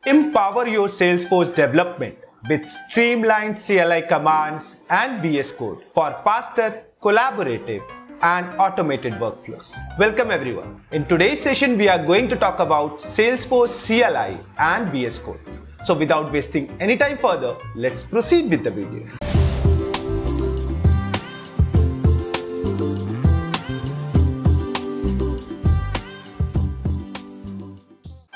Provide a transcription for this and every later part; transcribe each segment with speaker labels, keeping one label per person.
Speaker 1: Empower your Salesforce development with streamlined CLI commands and VS Code for faster, collaborative, and automated workflows. Welcome everyone. In today's session, we are going to talk about Salesforce CLI and VS Code. So without wasting any time further, let's proceed with the video.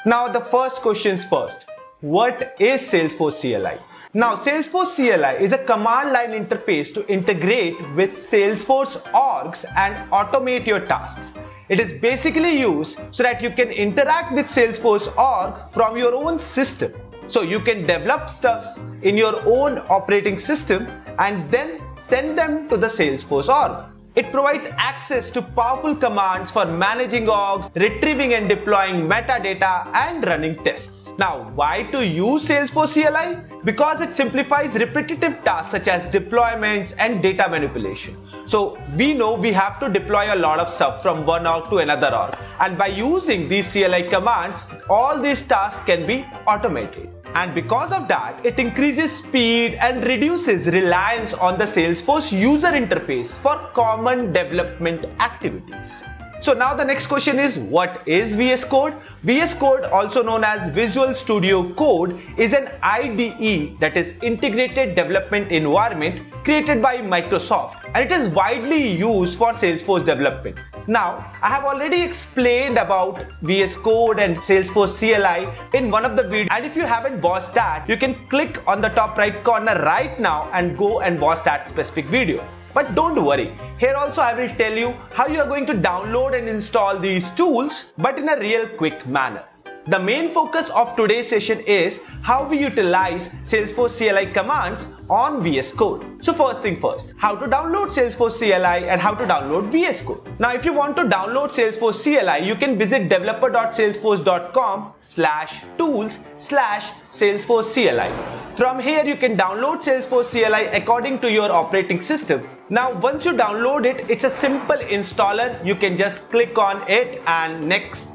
Speaker 1: Now the first questions first. What is Salesforce CLI? Now Salesforce CLI is a command line interface to integrate with Salesforce orgs and automate your tasks. It is basically used so that you can interact with Salesforce org from your own system. So you can develop stuffs in your own operating system and then send them to the Salesforce org. It provides access to powerful commands for managing orgs, retrieving and deploying metadata, and running tests. Now, why to use Salesforce CLI? Because it simplifies repetitive tasks such as deployments and data manipulation. So we know we have to deploy a lot of stuff from one org to another org. And by using these CLI commands, all these tasks can be automated. And because of that, it increases speed and reduces reliance on the Salesforce user interface for common development activities. So now the next question is, what is VS Code? VS Code, also known as Visual Studio Code, is an IDE, that is Integrated Development Environment, created by Microsoft, and it is widely used for Salesforce development. Now, I have already explained about VS Code and Salesforce CLI in one of the videos, and if you haven't watched that, you can click on the top right corner right now and go and watch that specific video. But don't worry, here also I will tell you how you are going to download and install these tools, but in a real quick manner. The main focus of today's session is how we utilize Salesforce CLI commands on VS Code. So first thing first, how to download Salesforce CLI and how to download VS Code. Now if you want to download Salesforce CLI, you can visit developer.salesforce.com/tools/Salesforce CLI. From here you can download Salesforce CLI according to your operating system. Now once you download it, it's a simple installer. You can just click on it and next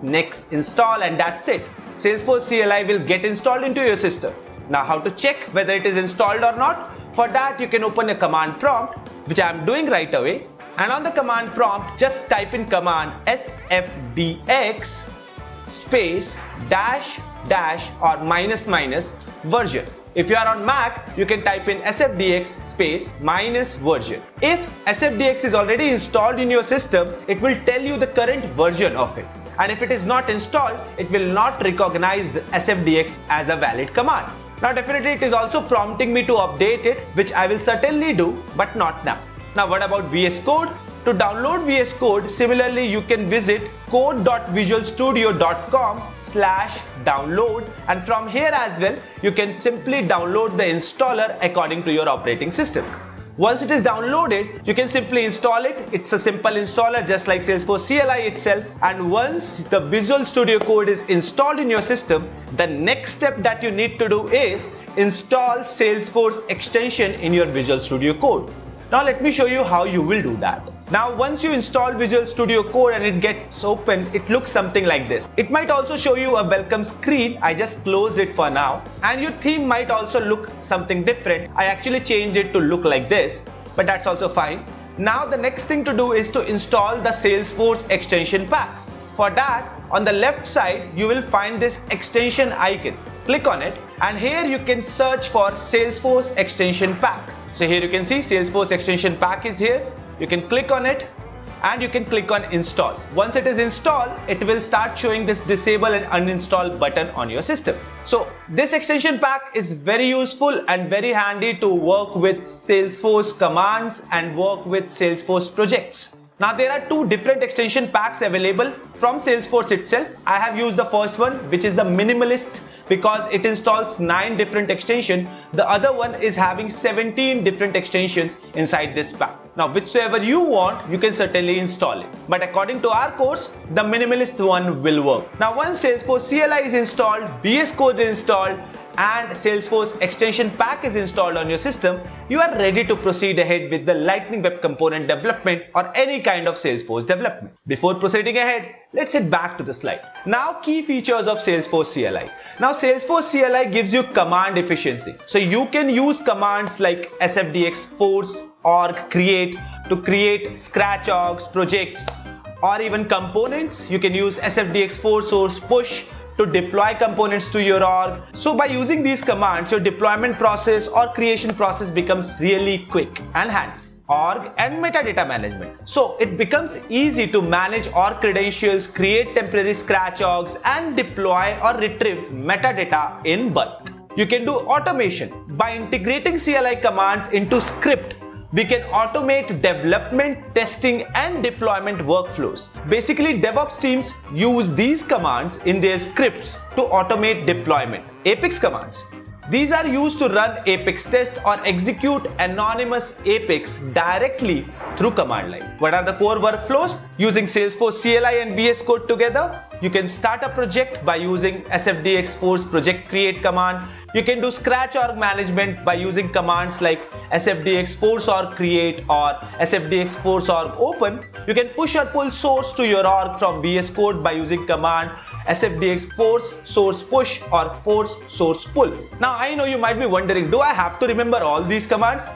Speaker 1: install, and that's it. Salesforce CLI will get installed into your system. Now how to check whether it is installed or not? For that you can open a command prompt, which I am doing right away, and on the command prompt just type in command sfdx space dash or minus version. If you are on Mac, you can type in sfdx space minus version. If sfdx is already installed in your system, it will tell you the current version of it. And if it is not installed, it will not recognize the sfdx as a valid command. Now definitely it is also prompting me to update it, which I will certainly do, but not now. Now what about VS Code? To download VS Code, similarly you can visit code.visualstudio.com/download, and from here as well you can simply download the installer according to your operating system. Once it is downloaded, you can simply install it. It's a simple installer just like Salesforce CLI itself, and once the Visual Studio Code is installed in your system, the next step that you need to do is install Salesforce extension in your Visual Studio Code. Now let me show you how you will do that. Now once you install Visual Studio Code and it gets open, it looks something like this. It might also show you a welcome screen. I just closed it for now, and your theme might also look something different. I actually changed it to look like this, but that's also fine. Now the next thing to do is to install the Salesforce extension pack. For that, on the left side you will find this extension icon. Click on it, and here you can search for Salesforce extension pack. So here you can see Salesforce extension pack is here. You can click on it and you can click on install. Once it is installed, it will start showing this disable and uninstall button on your system. So this extension pack is very useful and very handy to work with Salesforce commands and work with Salesforce projects. Now there are two different extension packs available from Salesforce itself. I have used the first one, which is the minimalist, because it installs 9 different extensions. The other one is having 17 different extensions inside this pack. Now whichever you want, you can certainly install it. But according to our course, the minimalist one will work. Now once Salesforce CLI is installed, VS Code is installed, and Salesforce extension pack is installed on your system, you are ready to proceed ahead with the Lightning Web Component development or any kind of Salesforce development. Before proceeding ahead, let's head back to the slide. Now, key features of Salesforce CLI. Now, Salesforce CLI gives you command efficiency. So you can use commands like sfdx force org create to create scratch orgs, projects, or even components. You can use sfdx force source push to deploy components to your org. So by using these commands, your deployment process or creation process becomes really quick and handy. Org and metadata management. So it becomes easy to manage org credentials, create temporary scratch orgs, and deploy or retrieve metadata in bulk. You can do automation. By integrating CLI commands into script, we can automate development, testing, and deployment workflows. Basically, DevOps teams use these commands in their scripts to automate deployment. Apex commands. These are used to run Apex tests or execute anonymous Apex directly through command line. What are the core workflows? Using Salesforce CLI and VS Code together, you can start a project by using sfdx force project create command. You can do scratch org management by using commands like sfdx force org create or sfdx force org open. You can push or pull source to your org from VS Code by using command sfdx force source push or force source pull. Now I know you might be wondering, do I have to remember all these commands?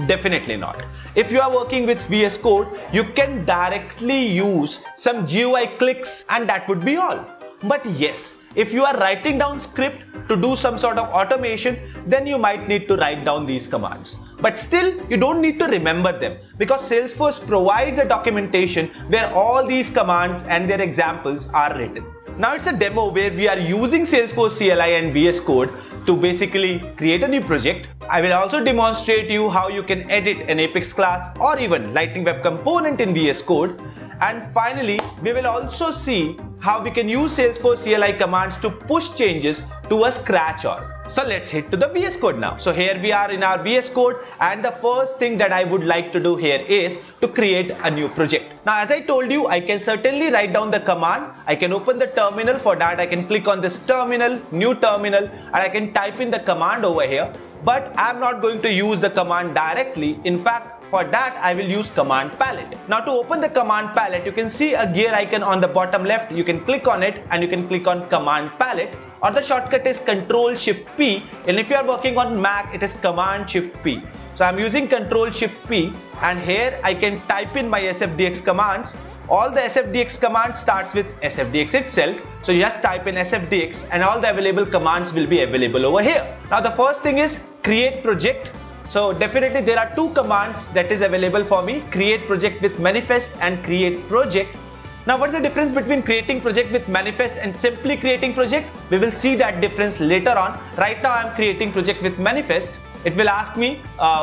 Speaker 1: Definitely not. If you are working with VS Code, you can directly use some GUI clicks and that would be all. But yes, if you are writing down script to do some sort of automation, then you might need to write down these commands. But still, you don't need to remember them because Salesforce provides a documentation where all these commands and their examples are written. Now it's a demo where we are using Salesforce CLI and VS Code to basically create a new project. I will also demonstrate you how you can edit an Apex class or even Lightning Web Component in VS Code. And finally, we will also see how we can use Salesforce CLI commands to push changes to a scratch org. So let's hit to the VS Code now. So here we are in our VS Code, and the first thing that I would like to do here is to create a new project. Now as I told you, I can certainly write down the command. I can open the terminal. For that I can click on this terminal, new terminal, and I can type in the command over here. But I'm not going to use the command directly. In fact, for that, I will use command palette. Now to open the command palette, you can see a gear icon on the bottom left. You can click on it and you can click on command palette, or the shortcut is Control Shift P. And if you are working on Mac, it is Command Shift P. So I'm using Control Shift P, and here I can type in my sfdx commands. All the sfdx commands starts with sfdx itself. So just type in sfdx and all the available commands will be available over here. Now the first thing is create project. So definitely there are two commands that is available for me, create project with manifest and create project. Now what's the difference between creating project with manifest and simply creating project? We will see that difference later on. Right now I'm creating project with manifest. It will ask me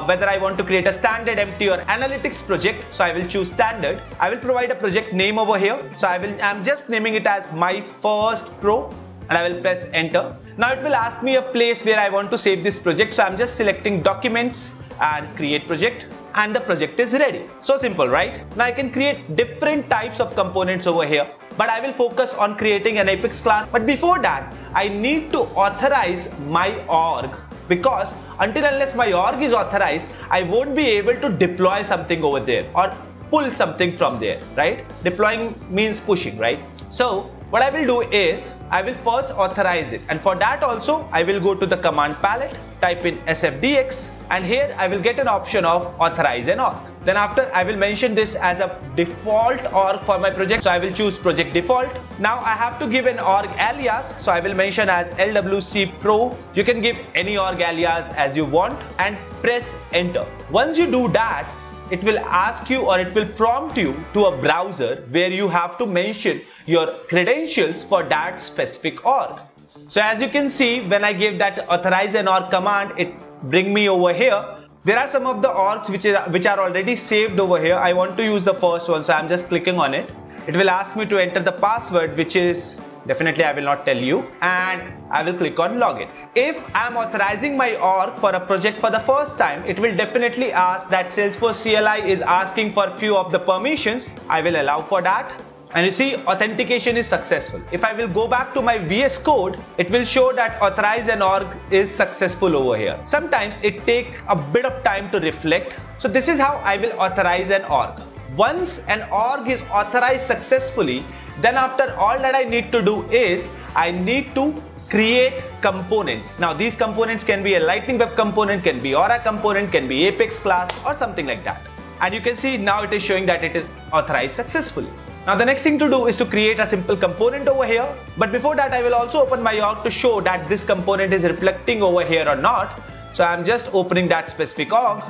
Speaker 1: whether I want to create a standard, empty or analytics project. So I will choose standard. I will provide a project name over here. So I'm just naming it as my first pro. And I will press enter. Now it will ask me a place where I want to save this project. So I'm just selecting documents and create project, and the project is ready. So simple, right? Now I can create different types of components over here, but I will focus on creating an Apex class. But before that, I need to authorize my org, because until unless my org is authorized, I won't be able to deploy something over there or pull something from there, right? Deploying means pushing, right? So what I will do is I will first authorize it, and for that also I will go to the command palette, type in sfdx, and here I will get an option of authorize an org. Then after I will mention this as a default org for my project, so I will choose project default. Now I have to give an org alias, so I will mention as LWC Pro. You can give any org alias as you want and press enter. Once you do that, it will ask you, or it will prompt you to a browser where you have to mention your credentials for that specific org. So as you can see, when I give that authorize an org command, it bring me over here. There are some of the orgs which are already saved over here. I want to use the first one, so I'm just clicking on it. It will ask me to enter the password, which is definitely I will not tell you, and I will click on login. If I'm authorizing my org for a project for the first time, it will definitely ask that Salesforce CLI is asking for few of the permissions. I will allow for that. And you see authentication is successful. If I will go back to my VS Code, it will show that authorize an org is successful over here. Sometimes it takes a bit of time to reflect. So this is how I will authorize an org. Once an org is authorized successfully, then after all that I need to do is I need to create components. Now these components can be a Lightning Web component, can be Aura component, can be Apex class or something like that. And you can see now it is showing that it is authorized successfully. Now the next thing to do is to create a simple component over here. But before that I will also open my org to show that this component is reflecting over here or not. So I'm just opening that specific org.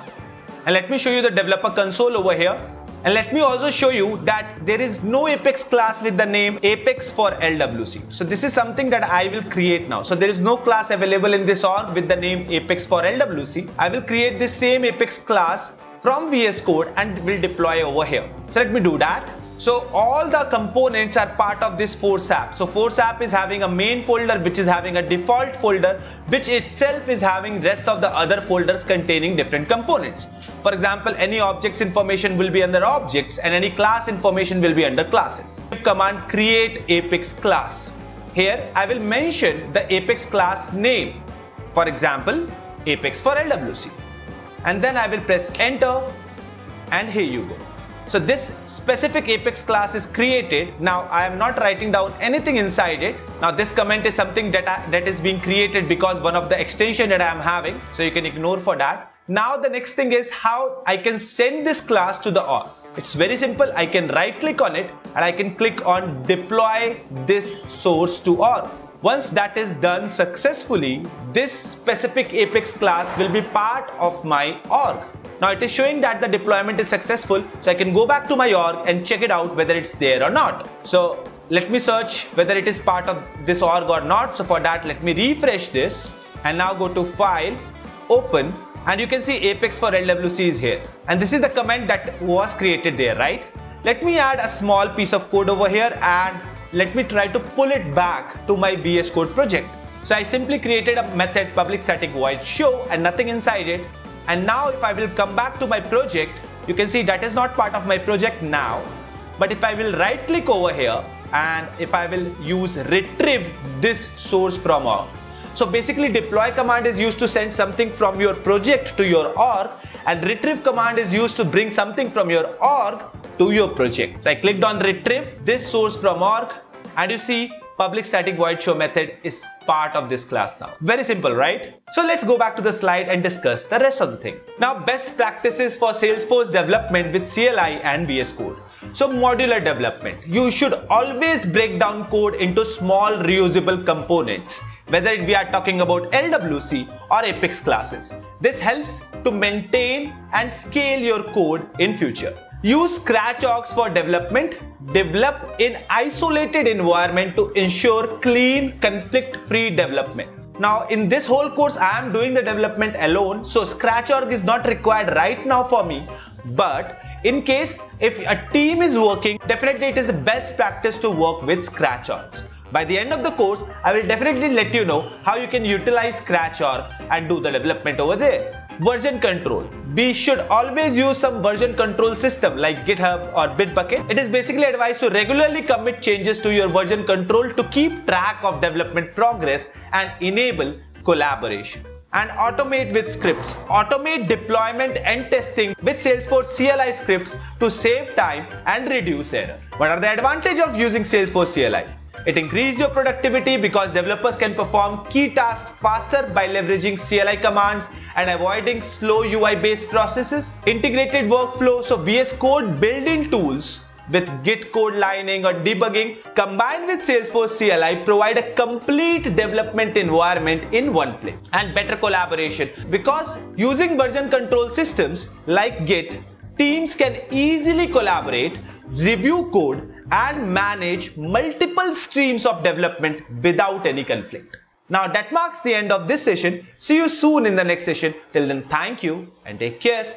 Speaker 1: And let me show you the developer console over here. And let me also show you that there is no Apex class with the name Apex for LWC. So this is something that I will create now. So there is no class available in this org with the name Apex for LWC. I will create this same Apex class from VS Code and will deploy over here. So let me do that. So all the components are part of this Force app. So Force app is having a main folder which is having a default folder which itself is having rest of the other folders containing different components. For example, any objects information will be under objects and any class information will be under classes. Command create Apex class. Here I will mention the Apex class name. For example, Apex for LWC. And then I will press enter and here you go. So this specific Apex class is created. Now I am not writing down anything inside it. Now this comment is something that is being created because one of the extension that I am having. So you can ignore for that. Now the next thing is how I can send this class to the org. It's very simple. I can right click on it and I can click on deploy this source to org. Once that is done successfully, this specific Apex class will be part of my org. Now it is showing that the deployment is successful, so I can go back to my org and check it out whether it's there or not. So let me search whether it is part of this org or not. So for that, let me refresh this and now go to File, Open, and you can see Apex for LWC is here. And this is the comment that was created there, right? Let me add a small piece of code over here and let me try to pull it back to my VS Code project. So I simply created a method public static void show and nothing inside it. And now if I will come back to my project, you can see that is not part of my project now. But if I will right click over here and if I will use retrieve this source from org. So basically deploy command is used to send something from your project to your org and retrieve command is used to bring something from your org to your project. So I clicked on retrieve this source from org and you see public static void show method is part of this class now. Very simple, right? So let's go back to the slide and discuss the rest of the thing. Now best practices for Salesforce development with CLI and VS Code. So modular development. You should always break down code into small reusable components, whether we are talking about LWC or Apex classes. This helps to maintain and scale your code in future. Use Scratch orgs for development. Develop in isolated environment to ensure clean, conflict-free development. Now in this whole course I am doing the development alone, so Scratch org is not required right now for me. But in case if a team is working, definitely it is the best practice to work with Scratch orgs. By the end of the course, I will definitely let you know how you can utilize Scratch org and do the development over there. Version control. We should always use some version control system like GitHub or Bitbucket. It is basically advised to regularly commit changes to your version control to keep track of development progress and enable collaboration. And automate with scripts. Automate deployment and testing with Salesforce CLI scripts to save time and reduce error. What are the advantages of using Salesforce CLI? It increases your productivity because developers can perform key tasks faster by leveraging CLI commands and avoiding slow UI based processes. Integrated workflow, so VS Code built-in tools with Git code lining or debugging combined with Salesforce CLI provide a complete development environment in one place. And better collaboration, because using version control systems like Git, teams can easily collaborate, review code and manage multiple streams of development without any conflict. Now that marks the end of this session. See you soon in the next session. Till then, thank you and take care.